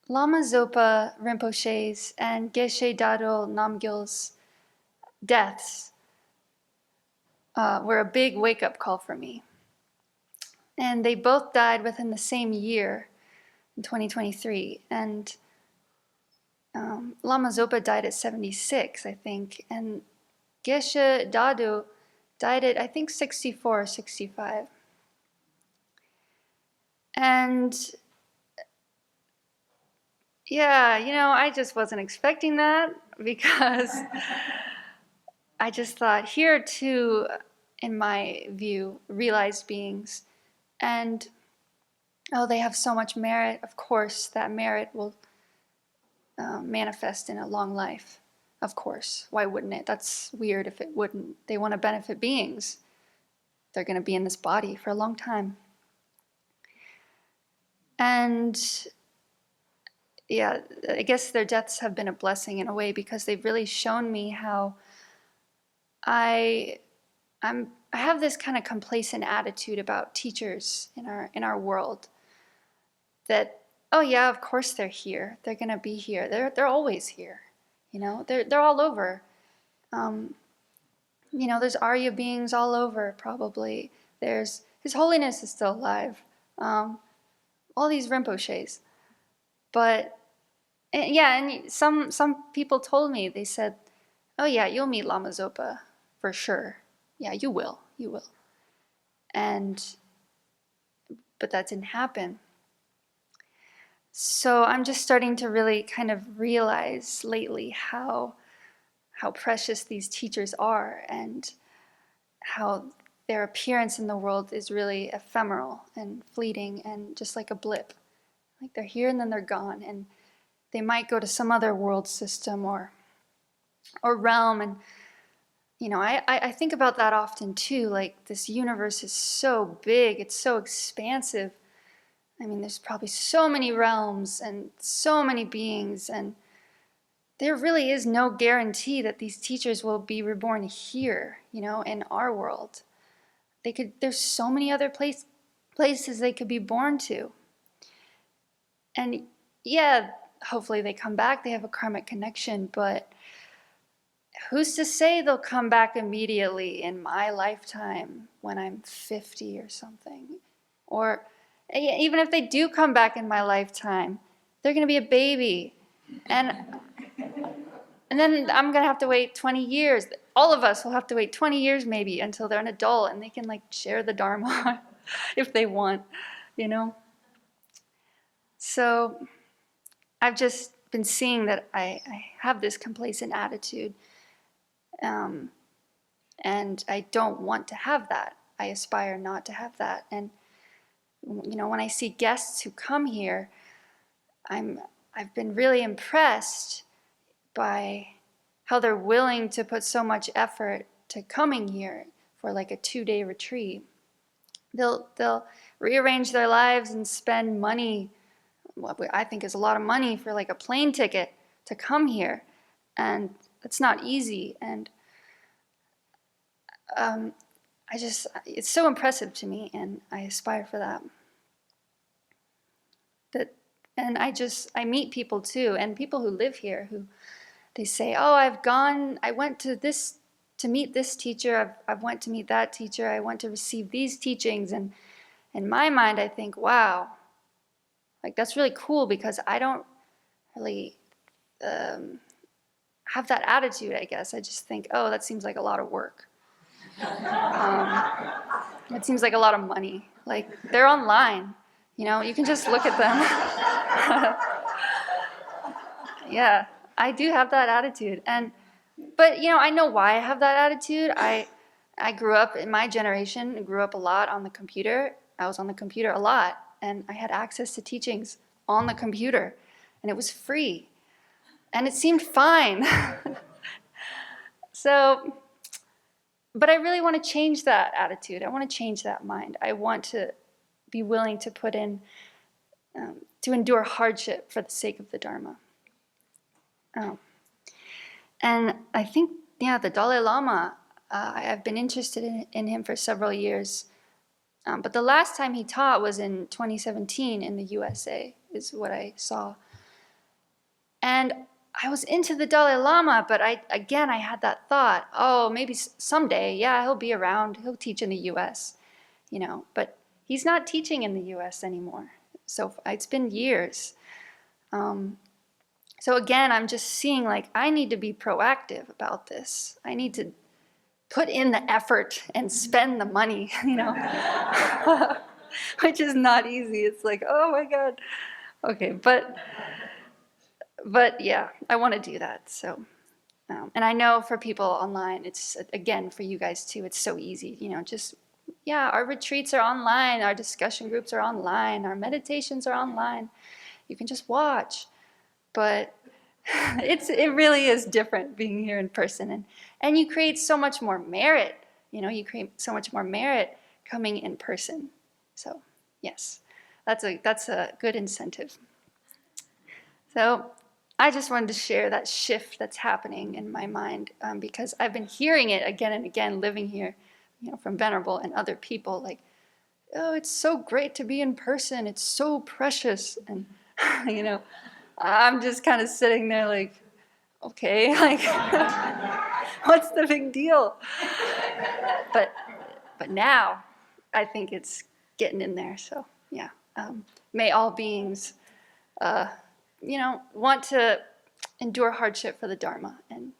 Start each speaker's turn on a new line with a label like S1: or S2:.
S1: Lama Zopa Rinpoche's and Geshe Dado Namgyal's deaths were a big wake-up call for me. And they both died within the same year, in 2023. And Lama Zopa died at 76, I think. And Geshe Dado died at, I think, 64 or 65. And yeah, I just wasn't expecting that, because I just thought, here are two, in my view, realized beings. And, they have so much merit. Of course, that merit will manifest in a long life. Of course. Why wouldn't it? That's weird if it wouldn't. They want to benefit beings. They're going to be in this body for a long time. And yeah, I guess their deaths have been a blessing in a way, because they've really shown me how I have this kind of complacent attitude about teachers in our world. That, oh yeah, of course they're here. They're gonna be here. They're always here. They're all over. There's Arya beings all over, probably. There's His Holiness is still alive. All these Rinpoches. But and some people told me, they said, oh yeah, you'll meet Lama Zopa for sure. Yeah, you will. But that didn't happen. So I'm just starting to really kind of realize lately how precious these teachers are, and how their appearance in the world is really ephemeral and fleeting and just like a blip. Like they're here and then they're gone, and they might go to some other world system or realm. And I think about that often too. Like, this universe is so big, it's so expansive. I mean, there's probably so many realms and so many beings, and there really is no guarantee that these teachers will be reborn here, in our world. There's so many other places they could be born to. And yeah, hopefully they come back, they have a karmic connection, but who's to say they'll come back immediately in my lifetime when I'm 50 or something? Or even if they do come back in my lifetime, they're going to be a baby. And then I'm going to have to wait 20 years. All of us will have to wait 20 years maybe until they're an adult and they can share the Dharma if they want, So I've just been seeing that I have this complacent attitude. And I don't want to have that. I aspire not to have that. And when I see guests who come here, I've been really impressed by how they're willing to put so much effort to coming here for like a 2-day retreat. They'll rearrange their lives and spend money, what I think is a lot of money, for like a plane ticket to come here. And it's not easy. And it's so impressive to me, and I aspire for that. And I meet people too, and people who live here, who they say, oh, I went to meet this teacher, I went to meet that teacher, I went to receive these teachings. And in my mind, I think, wow, that's really cool, because I don't really have that attitude, I guess. I just think, oh, that seems like a lot of work. It seems like a lot of money. They're online, you can just look at them. Yeah, I do have that attitude. But I know why I have that attitude. I grew up, in my generation, grew up a lot on the computer. I was on the computer a lot, and I had access to teachings on the computer, and it was free, and it seemed fine. But I really want to change that attitude. I want to change that mind. I want to be willing to put in, to endure hardship for the sake of the Dharma. And I think, the Dalai Lama, I've been interested in him for several years. But the last time he taught was in 2017 in the USA, is what I saw. And I was into the Dalai Lama, but I had that thought, oh, maybe someday, yeah, he'll be around, he'll teach in the US, but he's not teaching in the US anymore. So it's been years. So again, I'm just seeing like, I need to be proactive about this. I need to put in the effort and spend the money, which is not easy. It's like, oh my God. Okay, but yeah, I want to do that. So, and I know for people online, it's, again, for you guys too, it's so easy, our retreats are online, our discussion groups are online, our meditations are online. You can just watch. But it really is different being here in person, and you create so much more merit. You create so much more merit coming in person. So yes, that's a good incentive. So I just wanted to share that shift that's happening in my mind, because I've been hearing it again and again, living here, from Venerable and other people, like, oh, it's so great to be in person. It's so precious, and I'm just kind of sitting there like, okay, like, what's the big deal? But now, I think it's getting in there. So yeah, may all beings, want to endure hardship for the Dharma and